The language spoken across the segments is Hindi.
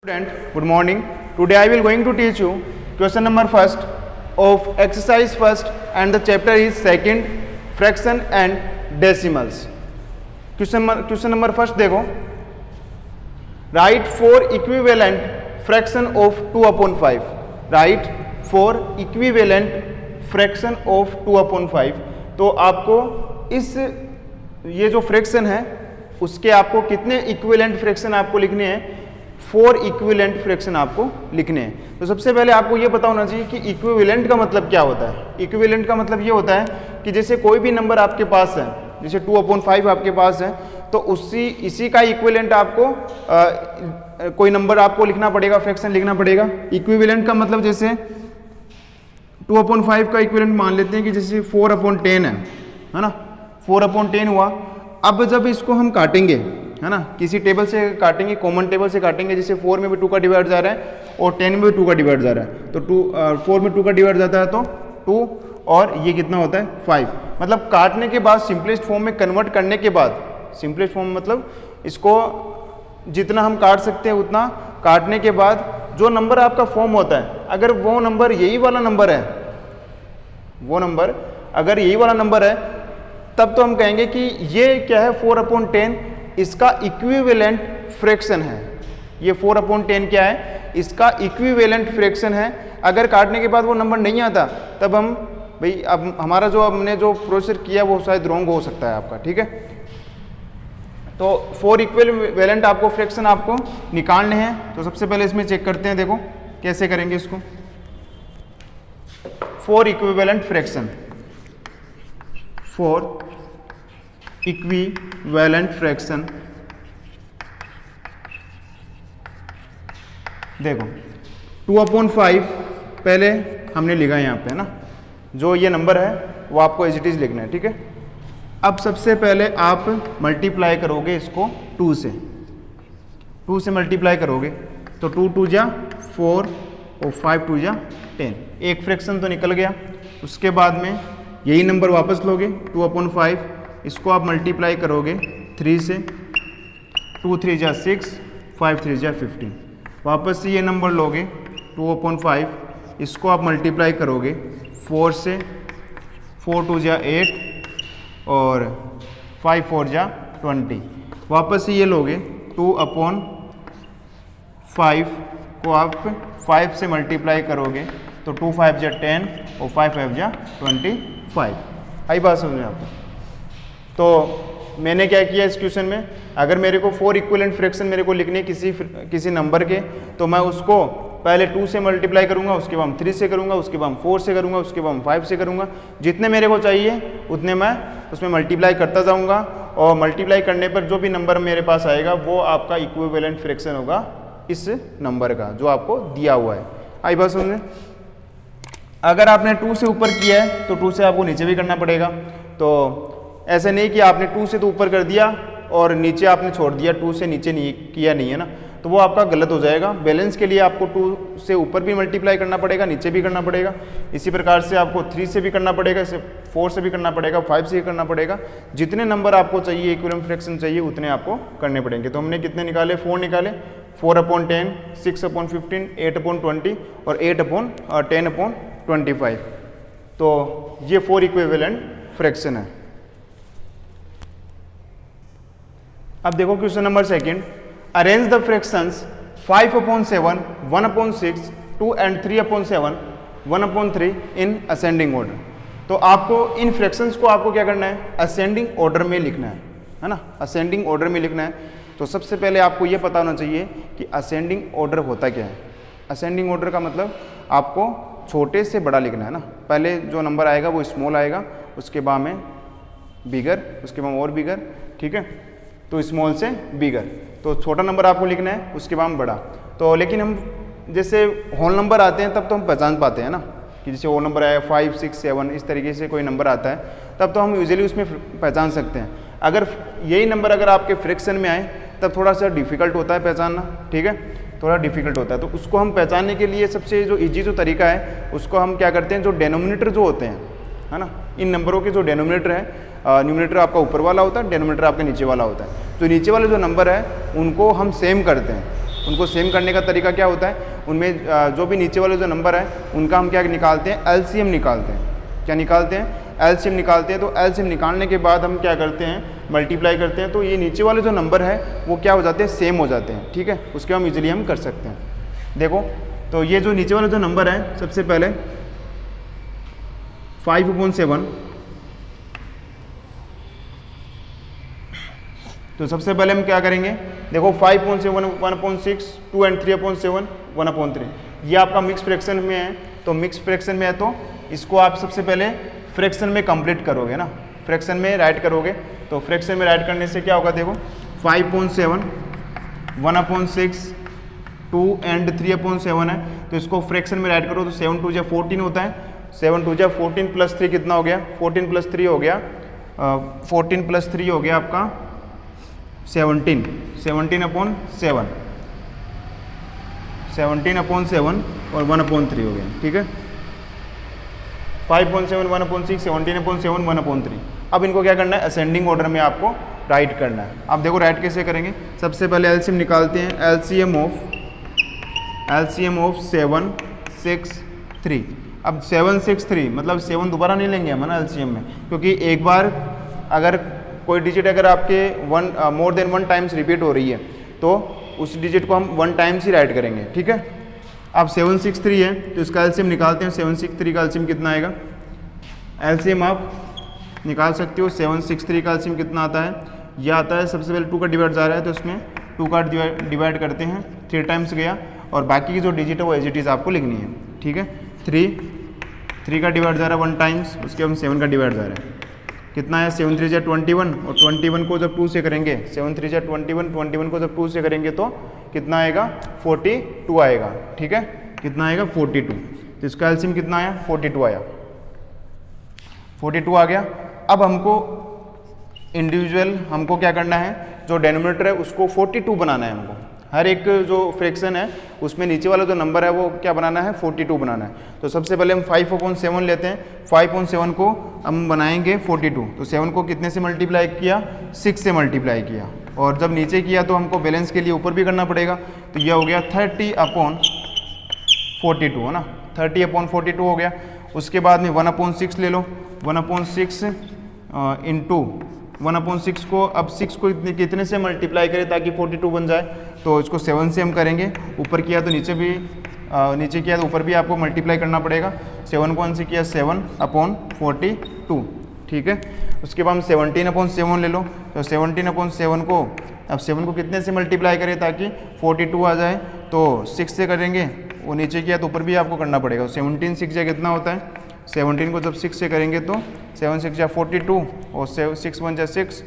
Student, good morning. Today I will going to teach you question number first of exercise first and the chapter is second fraction and decimals. Question number first देखो. Write four equivalent fraction of 2/5. Write four equivalent fraction of 2/5. तो आपको इस ये जो फ्रैक्शन है उसके आपको कितने इक्विवेलेंट फ्रैक्शन आपको लिखने हैं, 4 इक्विवेलेंट फ्रैक्शन आपको लिखने हैं। तो सबसे पहले आपको ये पता होना चाहिए कि इक्विवेलेंट का मतलब क्या होता है। इक्विवेलेंट का मतलब ये होता है कि जैसे कोई भी नंबर आपके पास है, जैसे 2/5 आपके पास है, तो इसी का इक्विवेलेंट आपको कोई नंबर आपको लिखना पड़ेगा, फ्रैक्शन लिखना पड़ेगा। इक्विवेलेंट का मतलब जैसे 2/5 का इक्विवेलेंट मान लेते हैं कि जैसे 4/10 है ना, 4/10 हुआ। अब जब इसको हम काटेंगे, है ना, किसी टेबल से काटेंगे, कॉमन टेबल से काटेंगे, जैसे 4 में भी 2 का डिवाइड जा रहा है और 10 में भी 2 का डिवाइड जा रहा है, तो 4 में 2 का डिवाइड जाता है तो 2 और ये कितना होता है 5। मतलब काटने के बाद सिंपलेस्ट फॉर्म में कन्वर्ट करने के बाद, सिंपलेस्ट फॉर्म मतलब इसको जितना हम काट सकते हैं उतना काटने के बाद जो नंबर आपका फॉर्म होता है, अगर वो नंबर यही वाला नंबर है, वो नंबर अगर यही वाला नंबर है, तब तो हम कहेंगे कि ये क्या है 4/10 इसका इक्विवेलेंट फ्रैक्शन है। ये 4/10 क्या है, इसका इक्विवेलेंट फ्रैक्शन है। अगर काटने के बाद वो नंबर नहीं आता तब हम भाई अब हमारा जो हमने जो प्रोसेस किया वो शायद रॉन्ग हो सकता है आपका, ठीक है। तो 4 इक्विवेलेंट आपको फ्रैक्शन आपको निकालने हैं। तो सबसे पहले इसमें चेक करते हैं, देखो कैसे करेंगे इसको। 4 इक्विवेलेंट फ्रैक्शन, 4 इक्विवेलेंट फ्रैक्शन। देखो 2/5 पहले हमने लिखा है यहाँ पे, है ना, जो ये नंबर है वो आपको एज इट इज लिखना है, ठीक है। अब सबसे पहले आप मल्टीप्लाई करोगे इसको 2 से, 2 से मल्टीप्लाई करोगे तो 2 2 जा 4 और 5 2 जा 10, एक फ्रैक्शन तो निकल गया। उसके बाद में यही नंबर वापस लोगे 2/5, इसको आप मल्टीप्लाई करोगे 3 से, 2 3 जा 6, 5 3 जा 15, वापस से ये नंबर लोगे 2/5, इसको आप मल्टीप्लाई करोगे 4 से, 4 2 जा 8 और 5 4 जा 20, वापस से ये लोगे 2/5 को आप 5 से मल्टीप्लाई करोगे तो 2 5 जा 10 और 5 5 जा 25। आई बात समझ में आपको। तो मैंने क्या किया इस क्वेश्चन में, अगर मेरे को 4 इक्विवेलेंट फ्रैक्शन मेरे को लिखने किसी नंबर के, तो मैं उसको पहले 2 से मल्टीप्लाई करूंगा, उसके बाद 3 से करूंगा, उसके बाद 4 से करूंगा, उसके बाद 5 से करूंगा। जितने मेरे को चाहिए उतने मैं उसमें मल्टीप्लाई करता जाऊंगा और मल्टीप्लाई करने पर जो भी नंबर मेरे पास आएगा वो आपका इक्विवेलेंट फ्रैक्शन होगा इस नंबर का जो आपको दिया हुआ है। आई बात समझ में। अगर आपने 2 से ऊपर किया है तो 2 से आपको नीचे भी करना पड़ेगा। तो ऐसे नहीं कि आपने 2 से तो ऊपर कर दिया और नीचे आपने छोड़ दिया, 2 से नीचे नहीं किया नहीं है ना, तो वो आपका गलत हो जाएगा। बैलेंस के लिए आपको 2 से ऊपर भी मल्टीप्लाई करना पड़ेगा, नीचे भी करना पड़ेगा। इसी प्रकार से आपको 3 से भी करना पड़ेगा, इसे 4 से भी करना पड़ेगा, 5 से भी करना पड़ेगा। जितने नंबर आपको चाहिए, इक्विवेलेंट फ्रैक्शन चाहिए, उतने आपको करने पड़ेंगे। तो हमने कितने निकाले, 4 निकाले, 4/10, 6/15, 8/20 और 8/10/25। तो ये 4 इक्विवेलेंट फ्रैक्शन है। अब देखो question number second, arrange the fractions 5/7, 1/6, 2 and 3/7, 1/3 in ascending order. तो आपको इन फ्रैक्शंस को आपको क्या करना है, असेंडिंग ऑर्डर में लिखना है ना, असेंडिंग ऑर्डर में लिखना है। तो सबसे पहले आपको ये पता होना चाहिए कि असेंडिंग ऑर्डर होता क्या है। असेंडिंग ऑर्डर का मतलब आपको छोटे से बड़ा लिखना है ना, पहले जो नंबर आएगा वो स्मॉल आएगा, उसके बाद में बिगर, उसके बाद और बिगर, ठीक है। तो स्मॉल से बिगर, तो छोटा नंबर आपको लिखना है, उसके बाद में बड़ा। तो लेकिन हम जैसे होल नंबर आते हैं तब तो हम पहचान पाते हैं ना, कि जैसे होल नंबर आया 5 6 7 इस तरीके से कोई नंबर आता है तब तो हम यूजुअली उसमें पहचान सकते हैं। अगर यही नंबर अगर आपके फ्रैक्शन में आए तब थोड़ा सा डिफिकल्ट होता है पहचानना, ठीक है, थोड़ा डिफिकल्ट होता है। तो उसको हम पहचानने के लिए सबसे जो ईजी जो तरीका है उसको हम क्या करते हैं, जो डेनोमिनेटर जो होते हैं, है ना, इन नंबरों के जो डेनोमिनेटर है, न्यूमरेटर आपका ऊपर वाला होता है, डेनोमिनेटर आपका नीचे वाला होता है। तो नीचे वाले जो नंबर है उनको हम सेम करते हैं, उनको सेम करने का तरीका क्या होता है, उनमें जो भी नीचे वाले जो नंबर है उनका हम क्या निकालते हैं, एलसीएम निकालते हैं। क्या निकालते हैं, एलसीएम निकालते हैं। तो एलसीएम निकालने के बाद हम क्या करते हैं, मल्टीप्लाई करते हैं, तो ये नीचे वाले जो नंबर है वो क्या हो जाते हैं, सेम हो जाते हैं। ठीक है, उसके हम इजीली हम कर सकते हैं। देखो तो ये जो नीचे वाले जो नंबर है, सबसे पहले 5/7, तो सबसे पहले हम क्या करेंगे, देखो 5/7, 1/6, 2 and 3/7, 1/3, ये आपका मिक्स फ्रैक्शन में है। तो मिक्स फ्रैक्शन में है तो इसको आप सबसे पहले फ्रैक्शन में कंप्लीट करोगे ना, फ्रैक्शन में राइट करोगे। तो फ्रैक्शन में राइट करने से क्या होगा, देखो 5/7, 1/6, 2 and 3/7 है, तो इसको फ्रैक्शन में राइट करो तो 7 2 14 होता है। 7 2 14 प्लस 3 कितना हो गया, 14 प्लस 3 हो गया 14 प्लस 3 हो गया आपका 17, 17/7, 17/7 और 1/3 हो गया। ठीक है, 5/7, 1/6, 17/7, 1/3। अब इनको क्या करना है, असेंडिंग ऑर्डर में आपको राइट करना है। अब देखो राइट कैसे करेंगे, सबसे पहले एलसीएम निकालते हैं। LCM of 7 6 3। अब 7 6 3 मतलब 7 दोबारा नहीं लेंगे हम ना एलसीएम में, क्योंकि एक बार अगर कोई डिजिट अगर आपके मोर देन 1 टाइम्स रिपीट हो रही है तो उस डिजिट को हम 1 टाइम्स ही राइट करेंगे। ठीक है, अब 7 6 3 है तो इसका एलसीएम निकालते हैं। 7 6 3 का एलसीएम कितना आएगा, एलसीएम आप निकाल सकते हो। 7 6 3 का एलसीएम कितना आता है, यह आता है, सबसे पहले 2 का डिवाइड जा रहा है तो इसमें 2 का डिवाइड करते हैं, 3 टाइम्स गया, और बाकी की जो डिजिट है वो एज इट इज़ आपको लिखनी है। ठीक है, 3 का डिवाइड जा रहा है 1 टाइम्स, उसके हम 7 का डिवाइड जा रहा है, कितना है 7 3 21, और 21 को जब 2 से करेंगे, 7 3 21, 21 को जब 2 से करेंगे तो कितना आएगा, 42 आएगा। ठीक है, कितना आएगा 42, तो इसका एलसीएम कितना आया, 42 आया, 42 आ गया। अब हमको इंडिविजुअल हमको क्या करना है, जो डेनोमिनेटर है उसको 42 बनाना है। हमको हर एक जो फ्रैक्शन है उसमें नीचे वाला जो नंबर है वो क्या बनाना है, 42 बनाना है। तो सबसे पहले हम 5/7 लेते हैं, 5/7 को हम बनाएंगे 42। तो 7 को कितने से मल्टीप्लाई किया, 6 से मल्टीप्लाई किया, और जब नीचे किया तो हमको बैलेंस के लिए ऊपर भी करना पड़ेगा। तो यह हो गया 30/42 है ना, 30/42 हो गया। उसके बाद में 1/6 ले लो, 1/6 इंटू 1/6 को, अब 6 को कितने से मल्टीप्लाई करें ताकि 42 बन जाए, तो इसको 7 से हम करेंगे। ऊपर किया तो नीचे भी, नीचे किया तो ऊपर भी आपको मल्टीप्लाई करना पड़ेगा। 7 को 1 से किया 7/42। ठीक है, उसके बाद हम 17/7 ले लो, तो 17/7 को, अब 7 को कितने से मल्टीप्लाई करें ताकि 42 आ जाए, तो 6 से करेंगे, वो नीचे किया तो ऊपर भी आपको करना पड़ेगा। 17 6 कितना होता है, 17 को जब 6 से करेंगे तो 7 6 42, और 6 1 6,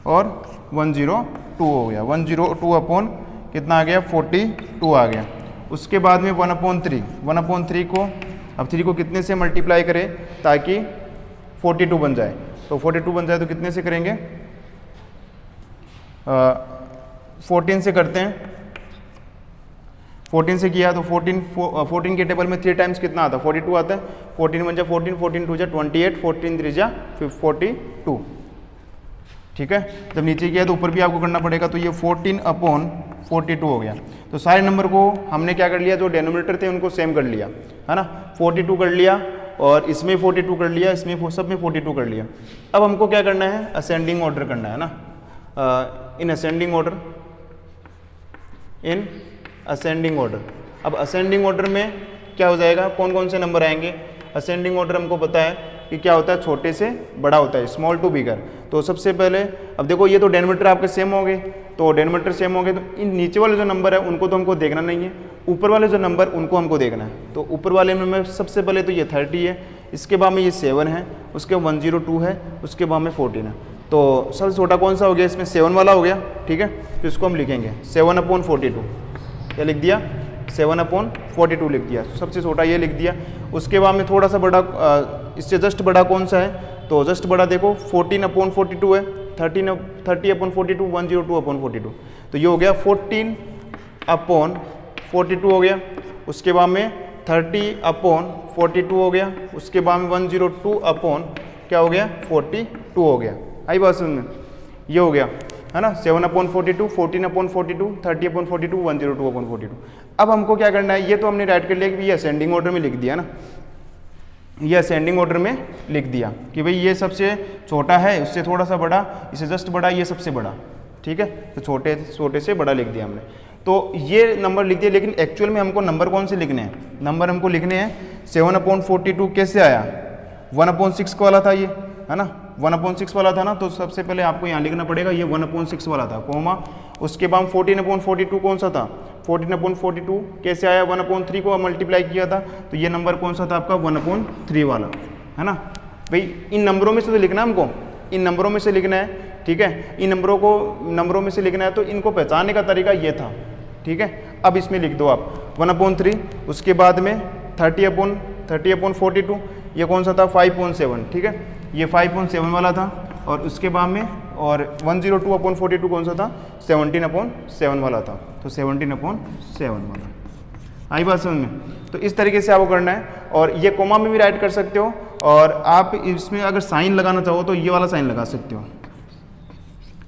और 102 हो गया, 102 कितना आ गया, 42 आ गया। उसके बाद में 1/3 को, अब 3 को कितने से मल्टीप्लाई करें ताकि 42 बन जाए, तो 42 बन जाए तो कितने से करेंगे, 14 से करते हैं। 14 से किया तो 14 के टेबल में 3 टाइम्स कितना आता है, 42 आता है। 14 1 14, 14 2 28, 14 3 42। ठीक है, जब नीचे किया तो ऊपर भी आपको करना पड़ेगा, तो ये 14/42 हो गया। तो सारे नंबर को हमने क्या कर लिया, जो डेनोमिनेटर थे उनको सेम कर लिया, है ना, 42 कर लिया, और इसमें 42 कर लिया, इसमें सब में 42 कर लिया। अब हमको क्या करना है, असेंडिंग ऑर्डर करना है ना, in ascending order, in ascending order. अब असेंडिंग ऑर्डर में क्या हो जाएगा, कौन कौन से नंबर आएंगे। असेंडिंग ऑर्डर हमको पता है कि क्या होता है, छोटे से बड़ा होता है, स्मॉल टू बिगर। तो सबसे पहले अब देखो ये तो डेनोमिनेटर आपके सेम हो गए, तो डेनोमिनेटर सेम हो गए, तो इन नीचे वाले जो नंबर है उनको तो हमको देखना नहीं है, ऊपर वाले जो नंबर उनको हमको देखना है। तो ऊपर वाले में सबसे पहले तो ये 30 है, इसके बाद में ये 7 है, उसके बाद 102 है, उसके बाद में 14 है। तो सबसे छोटा कौन सा हो गया, इसमें 7 वाला हो गया। ठीक है, तो इसको हम लिखेंगे 7/42, क्या लिख दिया, 7/42 लिख दिया, सबसे छोटा ये लिख दिया। उसके बाद में थोड़ा सा बड़ा, इससे जस्ट बड़ा कौन सा है, तो जस्ट बड़ा देखो 14/42 है, 30/42, 102/42, तो ये हो गया 14/42 हो गया। उसके बाद में 30/42 हो गया, उसके बाद में 102 क्या हो गया, 42 हो गया। आई बात समझ में, ये हो गया। है ना, 7/42, 14/42, 30/42, 102/42। अब हमको क्या करना है, ये तो हमने राइट कर लिया कि ये असेंडिंग ऑर्डर में लिख दिया ना, ये असेंडिंग ऑर्डर में लिख दिया कि भाई ये सबसे छोटा है, उससे थोड़ा सा बड़ा, इससे जस्ट बड़ा, ये सबसे बड़ा, ठीक है। तो छोटे छोटे से बड़ा लिख दिया हमने, तो ये नंबर लिख दिया। लेकिन एक्चुअल में हमको नंबर कौन से लिखने हैं, नंबर हमको लिखने हैं 7/42 कैसे आया, 1/6 वाला था ये, है ना, 1/6 वाला था ना, तो सबसे पहले आपको यहाँ लिखना पड़ेगा ये 1/6 वाला था, कोमा, उसके बाद 14/42 कौन सा था, 14/42 कैसे आया, 1/3 को मल्टीप्लाई किया था, तो ये नंबर कौन सा था आपका 1/3 वाला, है ना। भाई इन नंबरों में से तो लिखना है हमको, इन नंबरों में से लिखना है, ठीक है। इन नंबरों में से लिखना है, तो इनको पहचानने का तरीका ये था, ठीक है। अब इसमें लिख दो आप 1/3, उसके बाद में 30/42, ये कौन सा था 5.7, ठीक है, ये 5.7 वाला था, और उसके बाद में और 102/42 कौन सा था 17/7 वाला था, तो 17/7 वाला। आई बात समझ में। तो इस तरीके से आपको करना है, और ये कोमा में भी राइट कर सकते हो, और आप इसमें अगर साइन लगाना चाहो तो ये वाला साइन लगा सकते हो,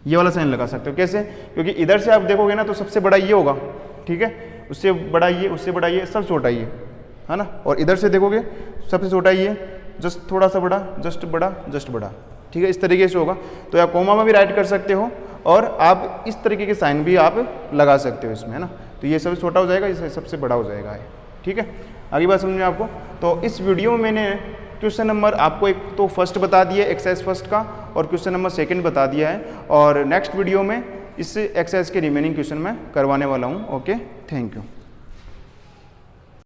ये वाला साइन लगा सकते हो। कैसे, क्योंकि इधर से आप देखोगे ना तो सबसे बड़ा ये होगा, ठीक है, उससे बड़ा ये, उससे बड़ा ये, सब छोटा ये, है ना, और इधर से देखोगे सबसे छोटा ये, जस्ट थोड़ा सा बड़ा, जस्ट बड़ा, जस्ट बड़ा, ठीक है, इस तरीके से होगा। तो आप कोमा में भी राइट कर सकते हो, और आप इस तरीके के साइन भी आप लगा सकते हो इसमें, है ना। तो ये सबसे छोटा हो जाएगा, ये सबसे बड़ा हो जाएगा, ठीक है। आगे बात समझ में आपको। तो इस वीडियो में मैंने क्वेश्चन नंबर आपको एक तो फर्स्ट बता दिया एक्सरसाइज फर्स्ट का, और क्वेश्चन नंबर सेकंड बता दिया है, और नेक्स्ट वीडियो में इस एक्सरसाइज के रिमेनिंग क्वेश्चन मैं करवाने वाला हूँ। Okay, thank you.